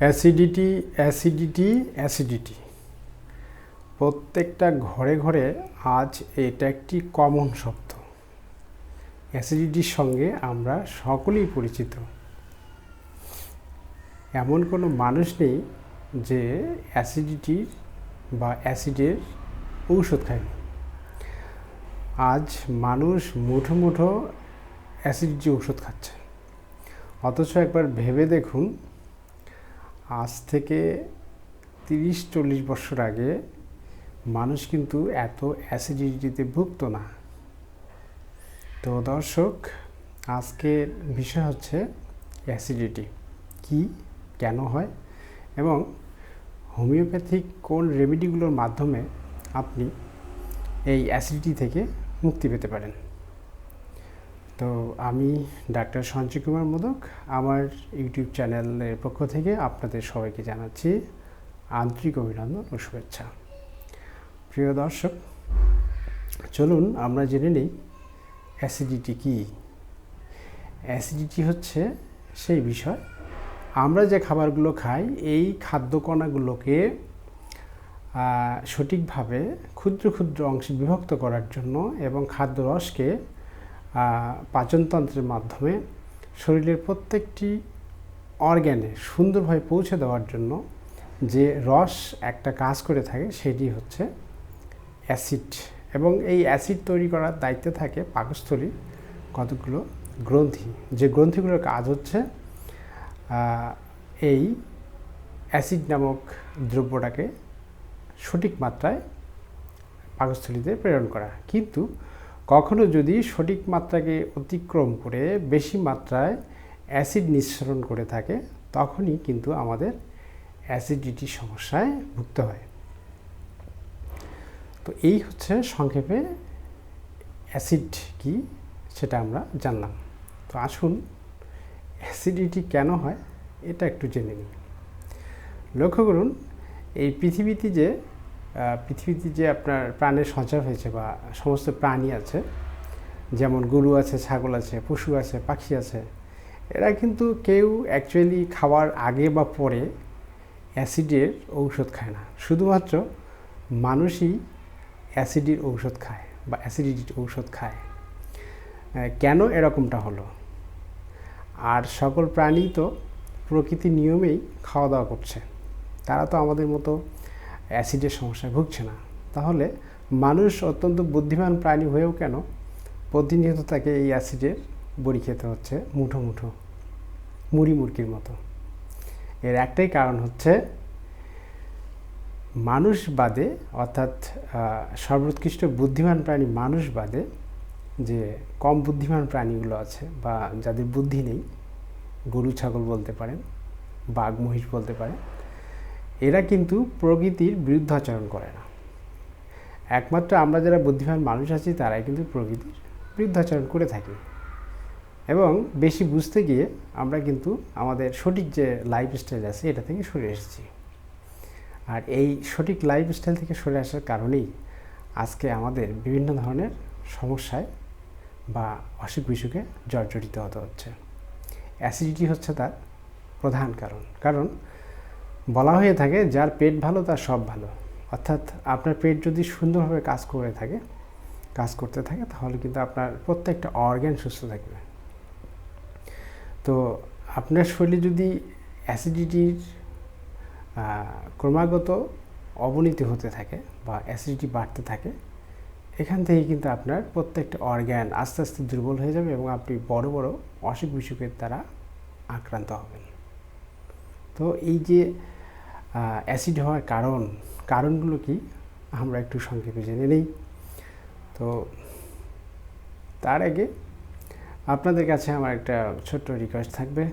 Acidity acidity acidity প্রত্যেকটা ঘরে ঘরে আজ এটা একটি কমন শব্দ। অ্যাসিডিটির সঙ্গে আমরা সকলেই পরিচিত। এমন কোনো মানুষ নেই যে অ্যাসিডিটির বা অ্যাসিডের ঔষধ খায়নি। আজ মানুষ মুঠো মুঠো অ্যাসিডিটি ঔষধ খাচ্ছে। অথচ একবার ভেবে দেখুন, আজ থেকে 30-40 বছর আগে মানুষ কিন্তু এত অ্যাসিডিটিতে ভুগতো না। তো দর্শক, আজকের বিষয় হচ্ছে অ্যাসিডিটি কি, কেন হয় এবং হোমিওপ্যাথিক কোন রেমেডিগুলোর মাধ্যমে আপনি এই অ্যাসিডিটি থেকে মুক্তি পেতে পারেন। তো আমি ডাক্তার সঞ্জয় কুমার মোদক, আমার ইউটিউব চ্যানেলের পক্ষ থেকে আপনাদের সবাইকে জানাচ্ছি আন্তরিক অভিনন্দন ও শুভেচ্ছা। প্রিয় দর্শক, চলুন আমরা জেনে নিই অ্যাসিডিটি কী। অ্যাসিডিটি হচ্ছে সেই বিষয়, আমরা যে খাবারগুলো খাই এই খাদ্যকণাগুলোকে সঠিকভাবে ক্ষুদ্র ক্ষুদ্র অংশে বিভক্ত করার জন্য এবং খাদ্য রসকে পাচনতন্ত্রের মাধ্যমে শরীরের প্রত্যেকটি অর্গ্যানে সুন্দরভাবে পৌঁছে দেওয়ার জন্য যে রস একটা কাজ করে থাকে সেটি হচ্ছে অ্যাসিড। এবং এই অ্যাসিড তৈরি করার দায়িত্বে থাকে পাকস্থলীর কতগুলো গ্রন্থি, যে গ্রন্থিগুলোর কাজ হচ্ছে এই অ্যাসিড নামক দ্রব্যটাকে সঠিক মাত্রায় পাকস্থলীতে প্রেরণ করা। কিন্তু কখনো যদি সঠিক মাত্রাকে অতিক্রম করে বেশি মাত্রায় অ্যাসিড নিঃসরণ করে থাকে, তখনই কিন্তু আমাদের অ্যাসিডিটির সমস্যায় ভুগতে হয়। তো এই হচ্ছে সংক্ষেপে অ্যাসিড কি সেটা আমরা জানলাম। তো আসুন অ্যাসিডিটি কেন হয় এটা একটু জেনে নিই। লক্ষ্য করুন, এই পৃথিবীতে যে আপনার প্রাণের সঞ্চার হয়েছে বা সমস্ত প্রাণী আছে, যেমন গরু আছে, ছাগল আছে, পশু আছে, পাখি আছে, এরা কিন্তু কেউ অ্যাকচুয়ালি খাওয়ার আগে বা পরে অ্যাসিডের ঔষধ খায় না। শুধুমাত্র মানুষই অ্যাসিডির ঔষধ খায় বা অ্যাসিডিটির ঔষধ খায়। কেন এরকমটা হলো? আর সকল প্রাণী তো প্রকৃতির নিয়মেই খাওয়া দাওয়া করছে, তারা তো আমাদের মতো অ্যাসিডের সমস্যায় ভুগছে না। তাহলে মানুষ অত্যন্ত বুদ্ধিমান প্রাণী হয়েও কেন প্রতিনিয়ত তাকে এই অ্যাসিডের বড়ি খেতে হচ্ছে মুঠো মুঠো, মুড়ি মুরগির মতো? এর একটাই কারণ হচ্ছে, মানুষ বাদে, অর্থাৎ সর্বোৎকৃষ্ট বুদ্ধিমান প্রাণী মানুষ বাদে যে কম বুদ্ধিমান প্রাণীগুলো আছে বা যাদের বুদ্ধি নেই, গরু ছাগল বলতে পারেন, বাঘ মহিষ বলতে পারেন, এরা কিন্তু প্রকৃতির বিরুদ্ধাচরণ করে না। একমাত্র আমরা যারা বুদ্ধিমান মানুষ আছি তারাই কিন্তু প্রকৃতির বিরুদ্ধাচরণ করে থাকি। এবং বেশি বুঝতে গিয়ে আমরা কিন্তু আমাদের সঠিক যে লাইফস্টাইল আছে এটা থেকে সরে এসেছি। আর এই সঠিক লাইফস্টাইল থেকে সরে আসার কারণেই আজকে আমাদের বিভিন্ন ধরনের সমস্যায় বা অসুখ বিসুখে জর্জরিত হতে হচ্ছে। অ্যাসিডিটি হচ্ছে তার প্রধান কারণ বলা হয়ে থাকে, যার পেট ভালো তার সব ভালো। অর্থাৎ আপনার পেট যদি সুন্দরভাবে কাজ করতে থাকে তাহলে কিন্তু আপনার প্রত্যেকটা অর্গ্যান সুস্থ থাকবে। তো আপনার শরীরে যদি অ্যাসিডিটির ক্রমাগত অবনতি হতে থাকে বা অ্যাসিডিটি বাড়তে থাকে, এখান থেকে কিন্তু আপনার প্রত্যেকটা অর্গ্যান আস্তে আস্তে দুর্বল হয়ে যাবে এবং আপনি বড় বড় অসুখ বিসুখের দ্বারা আক্রান্ত হবেন। তো এই যে অ্যাসিড হওয়ার কারণগুলো কি আমরা একটু সংক্ষেপে জেনে নিই। তো তার আগে আপনাদের কাছে আমার একটা ছোট্ট রিকোয়েস্ট থাকবে,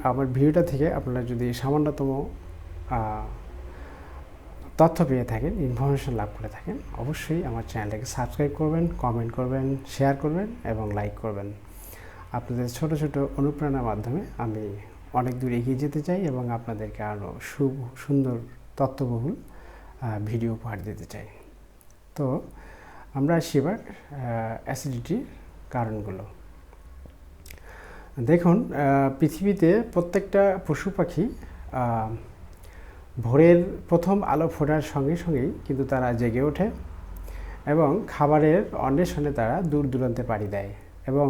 আমার ভিডিওটা থেকে আপনারা যদি সামান্যতম তথ্য পেয়ে থাকেন, ইনফরমেশন লাভ করে থাকেন, অবশ্যই আমার চ্যানেলটাকে সাবস্ক্রাইব করবেন, কমেন্ট করবেন, শেয়ার করবেন এবং লাইক করবেন। আপনাদের ছোট ছোট অনুপ্রেরণার মাধ্যমে আমি অনেক দূর এগিয়ে যেতে চাই এবং আপনাদেরকে আরও সুন্দর তথ্যবহুল ভিডিও উপহার দিতে চাই। তো আমরা আসি এবার অ্যাসিডিটির কারণগুলো। দেখুন, পৃথিবীতে প্রত্যেকটা পশু পাখি ভোরের প্রথম আলো ফোটার সঙ্গে সঙ্গেই কিন্তু তারা জেগে ওঠে এবং খাবারের অন্বেষণে তারা দূর দূরান্তে পাড়ি দেয় এবং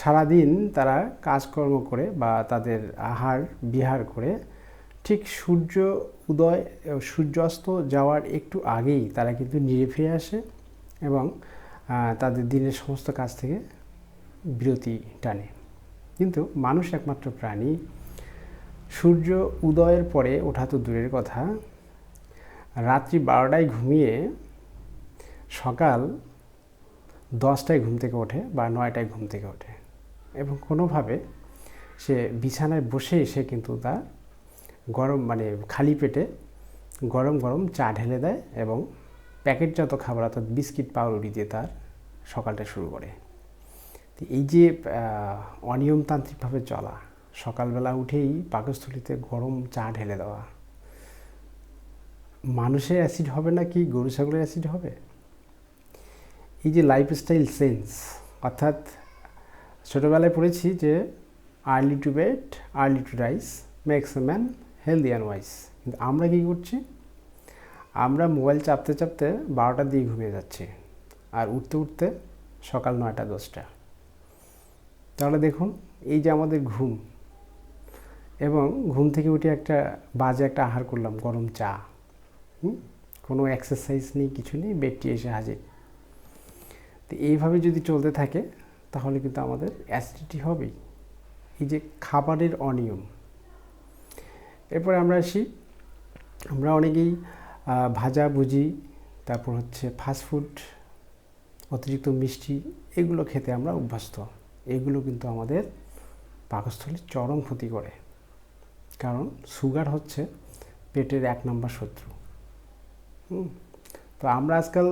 সারাদিন তারা কাজকর্ম করে বা তাদের আহার বিহার করে ঠিক সূর্য উদয় সূর্যাস্ত যাওয়ার একটু আগেই তারা কিন্তু নিড়ে ফিরে আসে এবং তাদের দিনের সমস্ত কাজ থেকে বিরতি টানে। কিন্তু মানুষ একমাত্র প্রাণী সূর্য উদয়ের পরে ওঠা তো দূরের কথা, রাত্রি 12টায় ঘুমিয়ে সকাল 10টায় ঘুম থেকে ওঠে বা 9টায় ঘুম থেকে ওঠে এবং কোনোভাবে সে বিছানায় বসে সে কিন্তু তার গরম খালি পেটে গরম গরম চা ঢেলে দেয় এবং প্যাকেটজাত খাবার অর্থাৎ বিস্কিট পাউরুটি দিয়ে তার সকালটা শুরু করে। তো এই যে অনিয়মতান্ত্রিকভাবে চলা, সকালবেলা উঠেই পাকস্থলীতে গরম চা ঢেলে দেওয়া, মানুষের অ্যাসিড হবে না কি গরু ছাগলের অ্যাসিড হবে? এই যে লাইফস্টাইল চেঞ্জ, অর্থাৎ ছোটোবেলায় পড়েছি যে early to bed early to rise makes a man healthy and wise, কিন্তু আমরা কী করছি? আমরা মোবাইল চাপতে চাপতে 12টার দিকে ঘুমিয়ে যাচ্ছি আর উঠতে উঠতে সকাল 9টা 10টা। তাহলে দেখুন, এই যে আমাদের ঘুম এবং ঘুম থেকে উঠে একটা বাজে একটা আহার করলাম, গরম চা, কোনো এক্সারসাইজ নেই, কিছু নেই, বেডটি এসে হাজির। তো এইভাবে যদি চলতে থাকে তাহলে কিন্তু আমাদের অ্যাসিডিটি হবেই। এই যে খাবারের অনিয়ম। এরপরে আমরা আসি, আমরা অনেকেই ভাজা ভুজি, তারপর হচ্ছে ফাস্টফুড, অতিরিক্ত মিষ্টি, এগুলো খেতে আমরা অভ্যস্ত। এগুলো কিন্তু আমাদের পাকস্থলীর চরম ক্ষতি করে, কারণ সুগার হচ্ছে পেটের 1 নম্বর শত্রু। তো আমরা আজকাল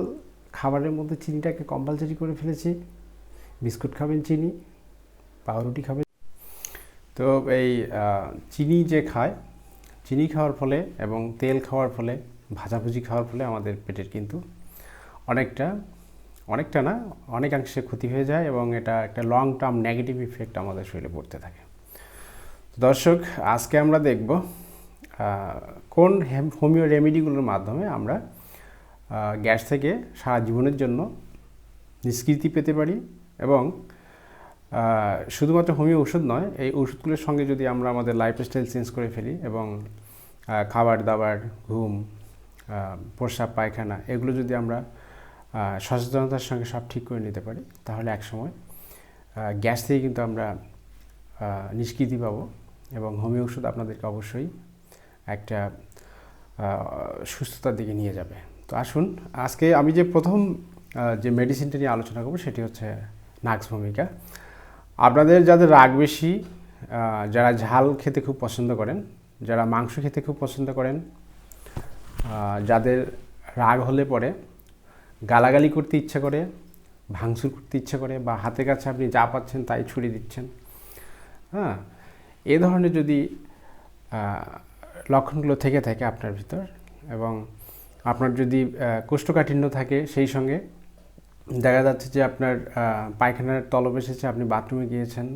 খাবারের মধ্যে চিনিটাকে কম্পালসারি করে ফেলেছি। বিস্কুট খাবেন চিনি, পাউরুটি খাবেন। তো এই চিনি যে খায়, চিনি খাওয়ার ফলে এবং তেল খাওয়ার ফলে, ভাজাভুজি খাওয়ার ফলে আমাদের পেটের কিন্তু অনেকটা না অনেকাংশে ক্ষতি হয়ে যায় এবং এটা একটা লং টার্ম নেগেটিভ ইফেক্ট আমাদের শরীরে পড়তে থাকে। দর্শক, আজকে আমরা দেখব কোন হোমিও রেমেডিগুলোর মাধ্যমে আমরা গ্যাস থেকে সারা জীবনের জন্য নিষ্কৃতি পেতে পারি এবং শুধুমাত্র হোমিও ওষুধ নয়, এই ওষুধগুলোর সঙ্গে যদি আমরা আমাদের লাইফস্টাইল চেঞ্জ করে ফেলি এবং খাবার দাবার, ঘুম, প্রস্রাব, পায়খানা, এগুলো যদি আমরা সচেতনতার সঙ্গে সব ঠিক করে নিতে পারি, তাহলে একসময় গ্যাস থেকে কিন্তু আমরা নিষ্কৃতি পাবো এবং হোমিও ওষুধ আপনাদেরকে অবশ্যই একটা সুস্থতার দিকে নিয়ে যাবে। তো আসুন, আজকে আমি যে প্রথম যে মেডিসিনটা নিয়ে আলোচনা করব সেটি হচ্ছে নাক্স ভূমিকা। আপনাদের যাদের রাগ বেশি, যারা ঝাল খেতে খুব পছন্দ করেন, যারা মাংস খেতে খুব পছন্দ করেন, যাদের রাগ হলে পরে গালাগালি করতে ইচ্ছা করে, ভাঙচুর করতে ইচ্ছা করে, বা হাতের কাছে আপনি যা পাচ্ছেন তাই ছুড়ে দিচ্ছেন, এ ধরনের যদি লক্ষণগুলো থেকে থাকে আপনার ভিতর এবং আপনার যদি কোষ্ঠকাঠিন্য থাকে, সেই সঙ্গে দেখা যাচ্ছে যে আপনার পায়খানার তলব এসেছে, আপনি বাথরুমে গিয়েছেন,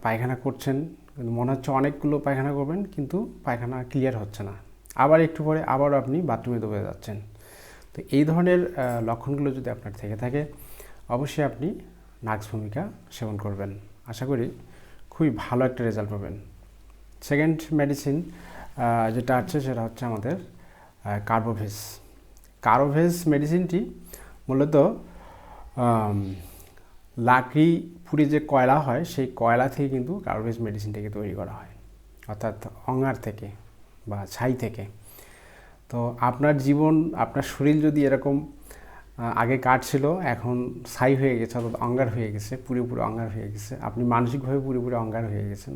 পায়খানা করছেন, কিন্তু মনে হচ্ছে অনেকগুলো পায়খানা করবেন কিন্তু পায়খানা ক্লিয়ার হচ্ছে না, আবার একটু পরে আবারও আপনি বাথরুমে ডুবে যাচ্ছেন। তো এই ধরনের লক্ষণগুলো যদি আপনার থেকে থাকে, অবশ্যই আপনি নাক্স ভূমিকা সেবন করবেন। আশা করি খুবই ভালো একটা রেজাল্ট পাবেন। সেকেন্ড মেডিসিন যেটা আছে সেটা হচ্ছে আমাদের কার্বোভেজ। কার্বোভেজ মেডিসিনটি মূলত লাকড়ি পুড়ে যে কয়লা হয়, সেই কয়লা থেকে কিন্তু কার্বোভেজ মেডিসিনটাকে তৈরি করা হয়, অর্থাৎ অঙ্গার থেকে বা ছাই থেকে। তো আপনার জীবন, আপনার শরীর যদি এরকম আগে কাঠ ছিল, এখন ছাই হয়ে গেছে, অর্থাৎ অঙ্গার হয়ে গেছে, পুরোপুরি অঙ্গার হয়ে গেছে, আপনি মানসিকভাবে পুরোপুরি অঙ্গার হয়ে গেছেন,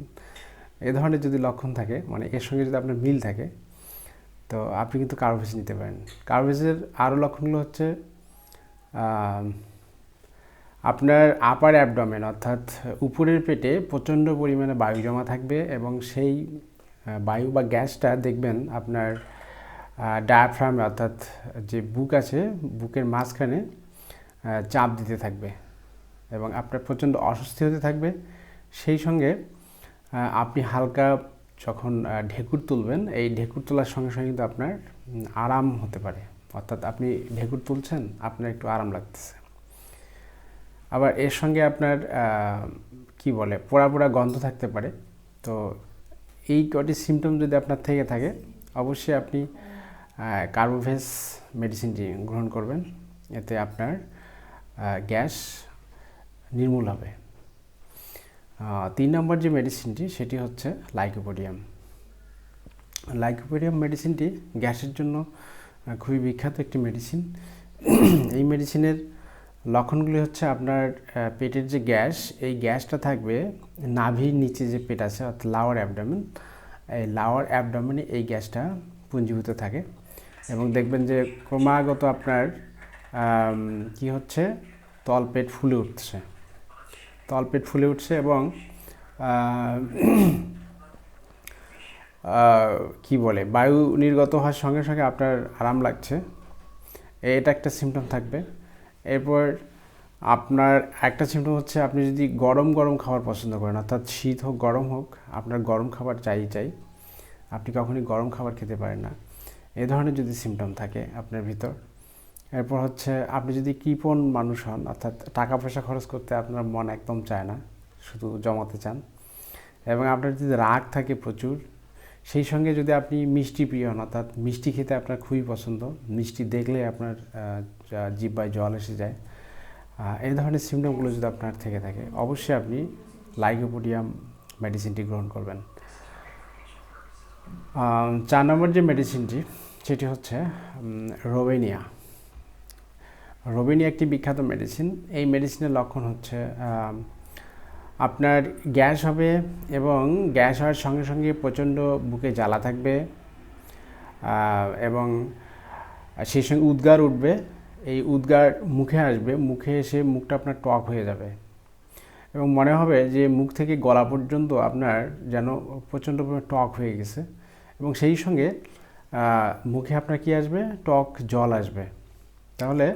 এ ধরনের যদি লক্ষণ থাকে, মানে এর সঙ্গে যদি আপনার মিল থাকে, তো আপনি কিন্তু কার্বোভেজ নিতে পারেন। কার্বোভেজের আরও লক্ষণগুলো হচ্ছে আপনার আপার অ্যাবডোমেন, অর্থাৎ উপরের পেটে প্রচণ্ড পরিমাণে বায়ু জমা থাকবে এবং সেই বায়ু বা গ্যাসটা দেখবেন আপনার ডায়াফ্রামে, অর্থাৎ যে বুক আছে, বুকের মাঝখানে চাপ দিতে থাকবে এবং আপনার প্রচণ্ড অস্বস্তি হতে থাকবে সেই সঙ্গে আপনি হালকা যখন ঢেকুর তুলবেন, এই ঢেকুর তোলার সঙ্গে সঙ্গে কিন্তু আপনার আরাম হতে পারে, অর্থাৎ আপনি ঢেকুর তুলছেন, আপনার একটু আরাম লাগতেছে। আবার এর সঙ্গে আপনার কি বলে পোড়া পোড়া গন্ধ থাকতে পারে। তো এই কটি সিমটম যদি আপনার থেকে থাকে, অবশ্যই আপনি কার্বোভেজ মেডিসিনটি গ্রহণ করবেন, এতে আপনার গ্যাস নির্মূল হবে। 3 নম্বর যে মেডিসিনটি সেটি হচ্ছে লাইকোপোডিয়াম। লাইকোপোডিয়াম মেডিসিনটি গ্যাসের জন্য খুবই বিখ্যাত একটি মেডিসিন। এই মেডিসিনের লক্ষণগুলি হচ্ছে আপনার পেটের যে গ্যাস, এই গ্যাসটা থাকবে নাভির নিচে যে পেট আছে অর্থাৎ লাওয়ার অ্যাবডোমেন, এই লাওয়ার অ্যাবডোমেনে এই গ্যাসটা পুঞ্জীভূত থাকে এবং দেখবেন যে ক্রমাগত আপনার কি হচ্ছে, তলপেট ফুলে উঠছে, তলপেট ফুলে উঠছে এবং কি বলে বায়ু নির্গত হওয়ার সঙ্গে সঙ্গে আপনার আরাম লাগছে, এটা একটা সিমটম থাকবে। এরপর আপনার একটা সিমটম হচ্ছে আপনি যদি গরম গরম খাবার পছন্দ করেন, অর্থাৎ শীত হোক গরম হোক, আপনার গরম খাবার চাই, আপনি কখনই গরম খাবার খেতে পারেন না, এই ধরনের যদি সিমটম থাকে আপনার ভিতর। এরপর হচ্ছে আপনি যদি কৃপণ মানুষ হন, অর্থাৎ টাকা পয়সা খরচ করতে আপনার মন একদম চায় না, শুধু জমাতে চান, এবং আপনার যদি রাগ থাকে প্রচুর, সেই সঙ্গে যদি আপনি মিষ্টি প্রিয় হন, অর্থাৎ মিষ্টি খেতে আপনার খুবই পছন্দ, মিষ্টি দেখলে আপনার জিহ্বায় জল এসে যায়, এই ধরনের সিমটমগুলো যদি আপনার থেকে থাকে, অবশ্যই আপনি লাইকোপোডিয়াম মেডিসিনটি গ্রহণ করবেন। 4 নম্বর যে মেডিসিনটি সেটি হচ্ছে রোবেনিয়া। রোবেনিয়া একটি বিখ্যাত মেডিসিন। এই মেডিসিনের লক্ষণ হচ্ছে আপনার গ্যাস হবে এবং গ্যাস হওয়ার সঙ্গে সঙ্গে প্রচণ্ড বুকে জ্বালা থাকবে এবং সেই সঙ্গে উদ্গার উঠবে, এই উদ্গার মুখে আসবে, মুখে এসে মুখটা আপনার টক হয়ে যাবে এবং মনে হবে যে মুখ থেকে গলা পর্যন্ত আপনার যেন প্রচণ্ড পরিমাণে টক হয়ে গেছে এবং সেই সঙ্গে মুখে আপনার কি আসবে, টক জল আসবে। তাহলে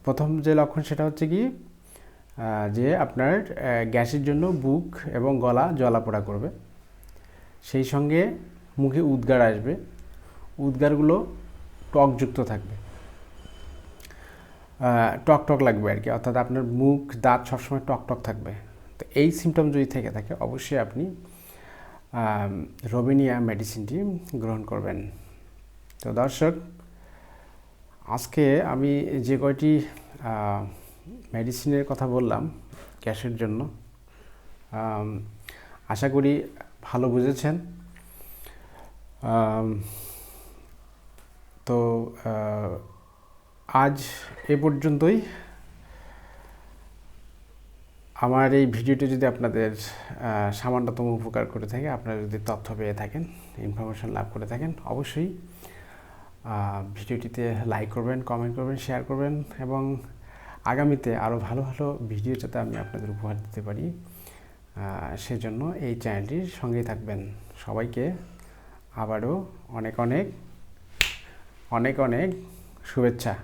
প্রথম যে লক্ষণ সেটা হচ্ছে কি, যে আপনার গ্যাসের জন্য বুক এবং গলা জ্বালাপোড়া করবে, সেই সঙ্গে মুখে উদ্গার আসবে, উদ্গারগুলো টকযুক্ত থাকবে, টক টক লাগবে আর কি, অর্থাৎ আপনার মুখ দাঁত সবসময় টক টক থাকবে। তো এই সিমটম যদি থেকে থাকে, অবশ্যই আপনি রোবেনিয়া মেডিসিনটি গ্রহণ করবেন। তো দর্শক, আজকে আমি যে কয়টি মেডিসিনের কথা বললাম গ্যাসের জন্য, আশা করি ভালো বুঝেছেন। তো আজ এ পর্যন্তই। আমার এই ভিডিওটি যদি আপনাদের সামান্যতম উপকার করে থাকে, আপনারা যদি তথ্য পেয়ে থাকেন, ইনফরমেশন লাভ করে থাকেন, অবশ্যই ভিডিওটিতে লাইক করবেন, কমেন্ট করবেন, শেয়ার করবেন এবং আগামীতে আরও ভালো ভালো ভিডিও যাতে আমি আপনাদের উপহার দিতে পারি, সেজন্য এই চ্যানেলটির সঙ্গেই থাকবেন। সবাইকে আবারও অনেক অনেক অনেক অনেক শুভেচ্ছা।